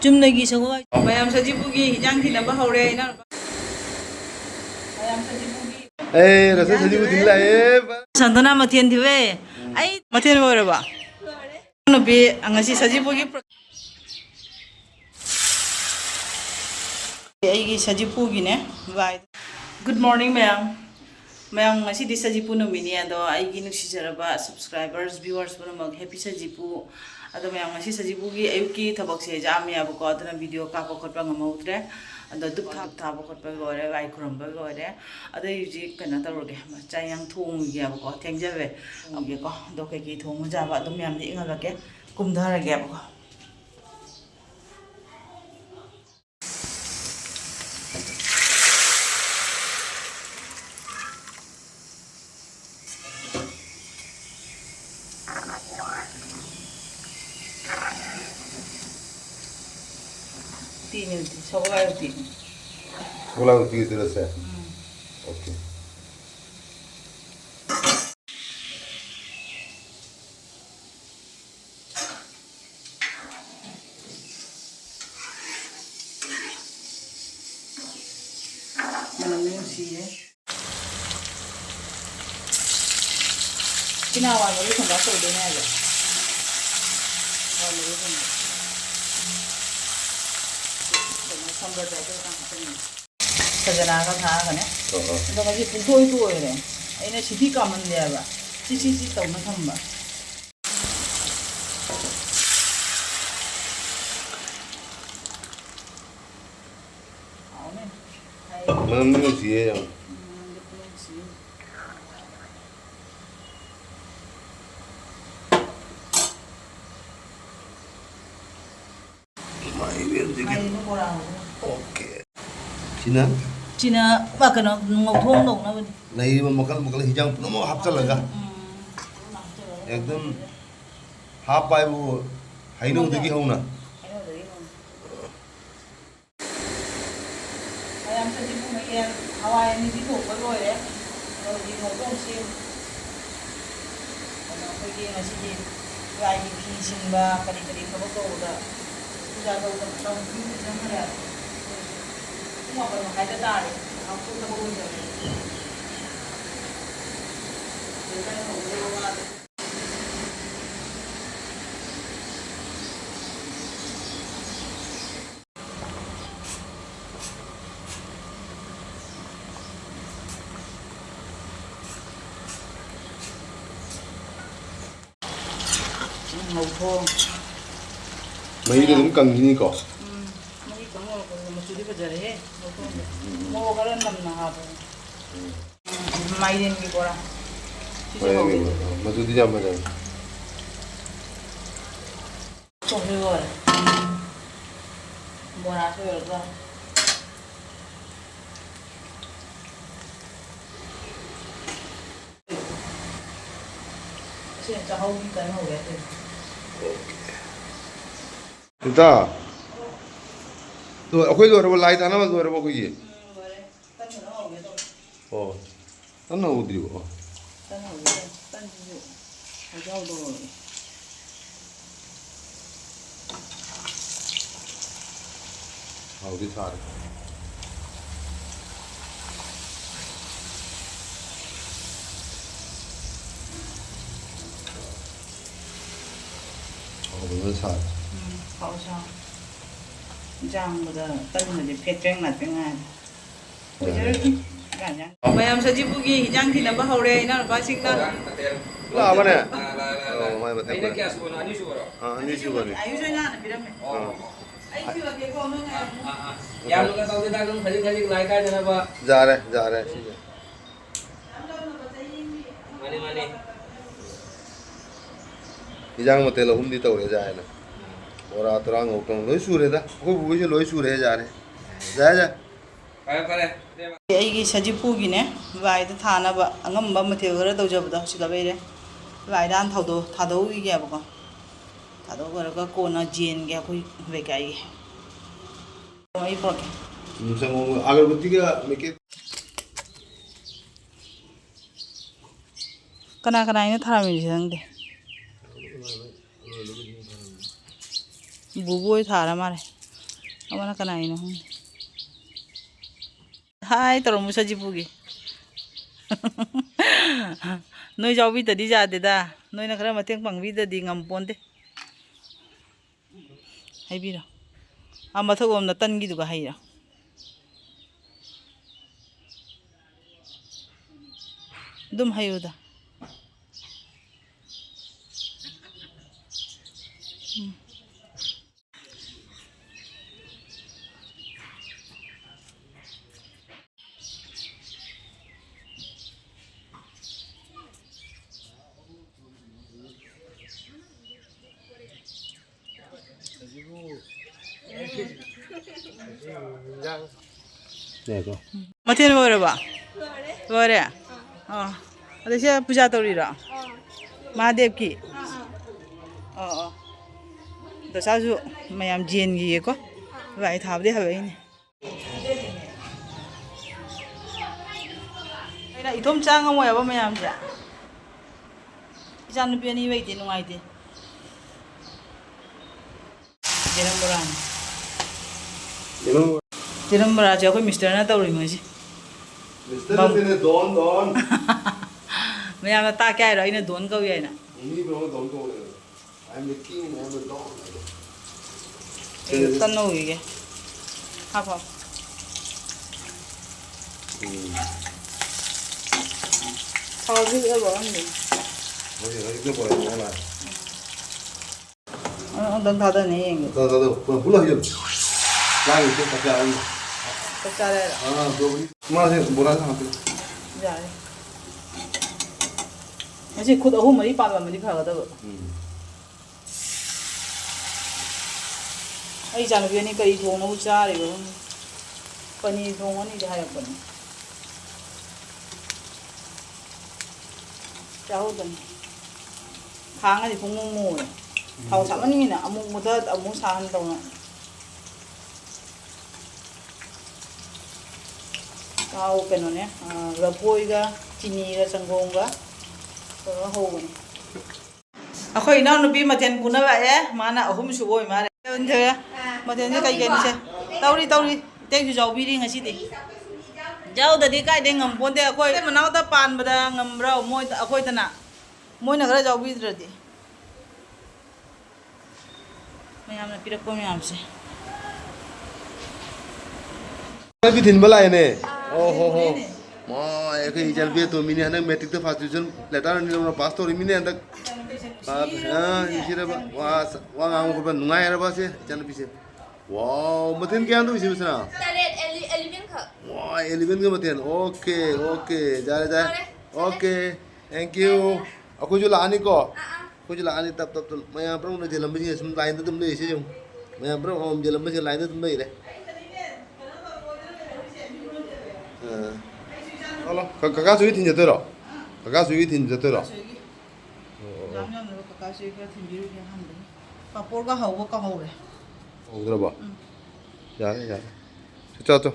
ꯆꯨꯝꯅꯒꯤ ꯁꯒꯣꯜ ꯃꯌꯥꯝ ꯁꯖꯤꯕꯨꯒꯤ ꯍꯤꯟꯖꯥꯡ ꯊꯤꯅꯕ ꯍꯧꯔꯦ ꯏꯅꯥꯎ ꯃꯌꯥꯝ ꯁꯖꯤꯕꯨꯒꯤ रसा सजीव दिन लाए ꯁꯟꯇꯅꯥ ꯃꯊꯦꯜ ꯊꯤꯋꯦ ꯑꯩ ꯃꯊꯦꯜ ꯑꯣꯏꯔꯕ ꯅꯨꯄꯤ ꯉꯁꯤ ꯁꯖꯤꯕꯨꯒꯤ ꯑꯩꯒꯤ ꯁꯖꯤꯄꯨꯒꯤꯅꯦ ꯕꯥꯏ ꯒꯨꯗ ꯃꯣꯔꯅꯤꯡ ꯃꯌꯥꯝ ꯉꯁꯤꯗꯤ ꯁꯖꯤꯄꯨ ꯅꯨꯃꯤꯠꯅꯤ ꯑꯗꯣ ꯑꯩꯒꯤ ꯅꯨꯡꯁꯤꯖꯔꯕ ꯁꯕꯁꯀ꯭ꯔꯥꯏꯕꯔꯁ ꯚ꯭ꯌꯨꯋꯔꯁ ꯄꯨꯝꯅꯃꯛ ꯍꯦꯄꯤ ꯁꯖꯤꯄꯨ ꯑꯗꯣ ꯃꯌꯥꯝ ꯉꯁꯤ ꯁꯖꯤꯄꯨꯒꯤ ꯑꯌꯨꯛꯀꯤ ꯊꯕꯛꯁꯦ ꯌꯥꯝꯃꯦꯕꯀꯣ ꯑꯗꯨꯅ ꯚꯤꯗꯤꯑꯣ ꯀꯥꯞꯄ ꯈꯣꯠꯄ ꯉꯝꯍꯧꯗ꯭ꯔꯦ ꯑꯗꯣ ꯙꯨꯞ ꯊꯥꯕ ꯈꯣꯠꯄ ꯂꯣꯏꯔꯦ ꯂꯥꯏ ꯈꯨꯔꯨꯝꯕ ꯂꯣꯏꯔꯦ ꯑꯗꯩ ꯍꯧꯖꯤꯛ ꯀꯩꯅꯣ ꯇꯧꯔꯒꯦ ꯆꯥꯛ ꯏꯟꯁꯥꯡ ꯊꯣꯡꯉꯒꯦꯕꯀꯣ ꯊꯦꯡꯖꯔꯦ ꯊꯣꯡꯒꯦꯀꯣ ꯑꯗꯣ ꯀꯩꯀꯩ ꯊꯣꯡꯕ ꯌꯥꯕ ꯑꯗꯨꯝ ꯃꯌꯥꯝꯗꯤ ꯏꯪꯍꯜꯂꯛꯀꯦ ꯀꯨꯝꯊꯔꯒꯦꯕꯀꯣ तीन होती सगळा होती सगळा होती की तरस आहे ओके मला मिळून किना वाला संधा सोडे नाही आलं सजनागा थागने ꯑꯗꯨꯒ ꯁꯤ ꯄꯨꯡꯊꯣꯏ ꯇꯣꯏꯔꯦ ꯑꯩꯅ ꯁꯤꯗꯤ ꯀꯥꯝꯍꯟꯗꯦꯕ ꯁꯤ ꯇꯧꯅ ꯊꯝꯕ మనం నుంచి ओके चिना कनो ngौथों दौनबनि लैब मकल मकल हिजां पुनम हापचलगा एकदम हाप पाइबु हाइनो दगी हौना ayam saji bu mai hawai ni di thok ba loi re rồi di ngौथों sim ano ko gi ngasi di gai di phi singba kari kari thobak ko da puja do da tong phi jam re kuma ba hai da da re ha ku da bo ja ngौथों mấy cái đúng cần như cỏ mấy cái ngồi còn một chút đi bây giờ đấy ngौथों ngô cái nằm nào hả mai đến cái qua mà tôi đi làm mà rồi trồng rồi mua lá thôi rồi现在好几根好嘞。 진짜 또 어떻게 돌아봐 라이트 하나만 돌아봐 거기 딴나 어디고 어디 살아 어디 살아 가오샤 장보다 딴데 폐병 나병아 mayam sajibugi hijang thina ba hore ina ba singna la bane mai bata ina kya subo ani subo ani subo ni ayu jana na birame ai kiwa ke ko no ya lo ka saudi da kan khali khali lai ka jana ba जा रहे mane mane hijang mate lo hum di tawre jae na और आतरांग होकम लोई सूरे दा कोई बुगे से लोई सूरे जा रहे जा pare ꯑꯩꯒꯤ ꯁꯖꯤꯄꯨꯒꯤꯅꯦ ꯂꯥꯏꯗ ꯊꯥꯅꯕ ꯑꯉꯝꯕ ꯃꯊꯦꯜ ꯈꯔ ꯇꯧꯖꯕꯗꯣ ꯁꯤꯗ ꯂꯩꯔꯦ ꯂꯥꯏꯗ ꯍꯥꯟꯅ ꯊꯥꯗꯣꯛꯏꯒꯦꯕꯀꯣ ꯊꯥꯗꯣꯛꯈ꯭ꯔꯒ ꯀꯣꯟꯅ ꯖꯦꯟꯒꯦ ꯑꯩꯈꯣꯏ ꯂꯩꯀꯥꯏꯒꯤ ꯑꯩ ꯄꯨꯔꯛꯀꯦ संगो अगरबत्ती का मेके ꯀꯅꯥ ꯀꯅꯥ ꯑꯩꯅ ꯊꯥꯔꯝꯃꯤꯁꯦ ꯈꯪꯗꯦ Buboy thara mare. Amana kanai no. Hai toro musa jipugi. Noi jau bi tadi jade da. Noi na kara mateng pang bi tadi ngamponde. Hai bira. Amathok om na tan gi duga hai ra. Dum hayuda. देखो Matin bore ba? Bore. Oh. Ada siya puja tori ra. Mahadev ki. Oh. Da saju mayam jin gi ko. Vai thab de habai ni. Ai itom chang amoy ba mayam ja. Ijan nupi ani wai de nungai de. Jeram boran. Jeram bora ja ko mister na tori ma ji. Mister ने दोन Mayam ta kya ra ina don ko yai na. ini belum दोन को I'm the king I'm the don Tan no ge. Ha pa. Thao bi e ba ni. oye 이거 뭐야 뭐야 Don tha da ni. 다다다 불러 좀 라이 좀 같이 안 Ta cha ra. 아, 저기 뭐라세 뭐라 상관없어. Ya. Masih khud ahum mari pa ba mari pha ga da ba. Ai janu bi ni kai thong no cha ri ba. Pani thong ani ja ya pani. Cha ho dan. Khang ani phung mong mo. Thau sa mani na amuk mu da amuk sa han dong na. Tao cái nó nè, rapoi ga, chini ga, sanggong ga, rồi hầu này. Khoi nào nó bị mà tiền cũng nó vậy á, mà na hôm sủi bôi mà đấy, anh thấy mà tiền cái gì thế? Tao đi, tên chú giàu bi đi ngay xí đi. Giàu đã đi cái đấy ngầm bốn thế, khoi mà nào ta pan mà ta ngầm rau môi, khoi ta nè, môi nó cái giàu bi rồi đi. Mày làm là pi được mày làm gì? भी दिन बला है ने ओहो हो मां एक ही चल भी तो मिनी हने मैट्रिक तो फर्स्ट डिवीजन लेटर नि लोग पास तो मिनी अंदर हां इसी रे वा आंग को बन नुंगाय रे बासे चल पीछे वाओ मतेन क्या तो इसी बसना Taret 11 ka. वाह 11 के मतेन ओके ओके जा ओके थैंक यू aku जो लानी को aku जो लानी तब मैं यहां पर उन्हें जलम बजी सुन लाइन तो तुम ले इसे जो मैं यहां पर ओम जलम बजी लाइन तो तुम ले रे Alo, kakak suy tin jatuh loh. Kakak suy tin jatuh loh. Jangan lupa kakak suy ka timbiru dia hamil. Papor ka hau ka hau le. Oh, berapa? Ya. Cocok.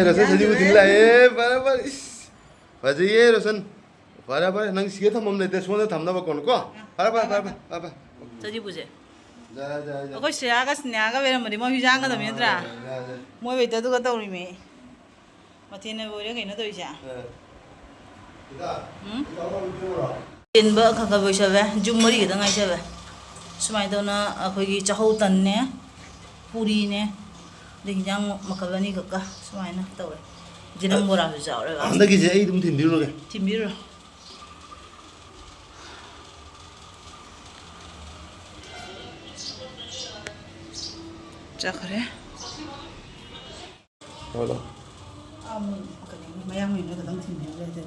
Rasan saji bu tin lah. Barabar. Baji Rasan. Barabar. Nang siya thamam le. Tesmo thamna ba kon ko? Barabar. Saji buje. Ja. Ako siya ka snya ka vera mari mo hijang ka dami tra. Mo be ta du ka taw ri me. Mathine bo re kai na to isha. In ba ka ka bo sha ba jum mari da ngai sha ba. Sumai do na akhoi gi chahau tan ne. Puri ne. De hijang makalani ka ka sumai na taw re. Jiram bora su jaw re ba. Anda ki je idum tin diru ke. Timbiru. Cakre. Halo. Mayang ini kadang tinggi aja.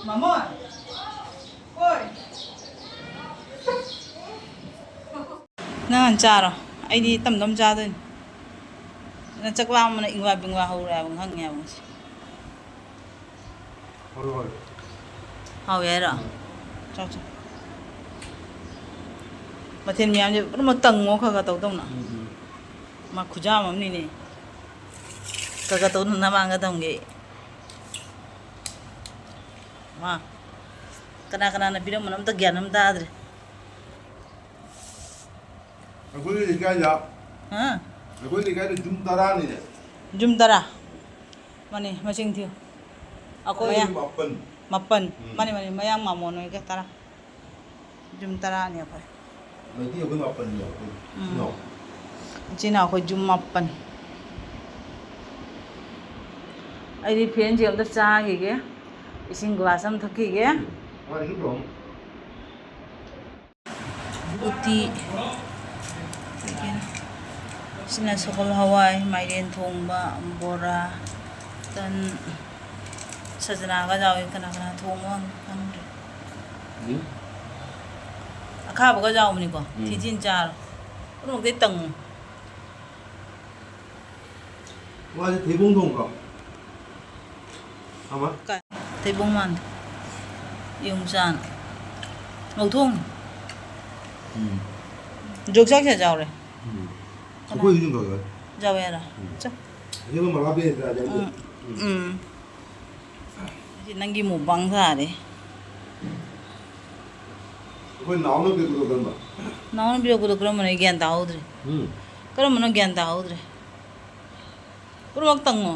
Mama, oi. Nangan cara, ini tam cara ni. Nanti cakap mana ingwa bingwa hura bang hang ya bang. Hau ya ra. Chao. maten miyam je pura tango khaga taw taw na ma khujam amni ne kaga taw na manga tamge ma kana na biram manam ta gyanam ta adre Aku ni kaya ya. ha Aku ni kaya jum tara ni. jum dara mani masing thiu ako ya Mapan. mapan mani mayang mamono ke tara jum tara ni apa Nanti aku mapan ni. No. China ko jum mapan ai di phian je amda cha ge ising glass am thaki ge Wah ini dong. uti sina sokol hawai mairen thongba bora tan sajana ga jawi kana thongwa khangre akha ba ga jaw mni ko thi jin char ro de tang Wah ini tebong dong kau. Apa? ka thai bong man yung san ngau thong jok jak cha jaw re Aku ini kau kan. jaw ya cha Ini malah beda aja. ji nangi mu bang sa re Aku naon nak ikut kan ba. naon bi ko kram ne gyan ta udre kram ne gyan ta udre pur wak tang mo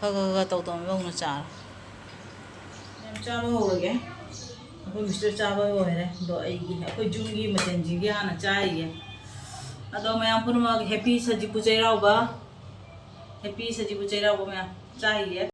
ka taw taw mo na cha em cha ba ho ge ako mister cha ba ho re do ai gi ako jum gi maten ji gi ana cha ai ge ado mayam pur ma happy saji pu chai rao ba happy saji pu chai rao ba ma cha ai ge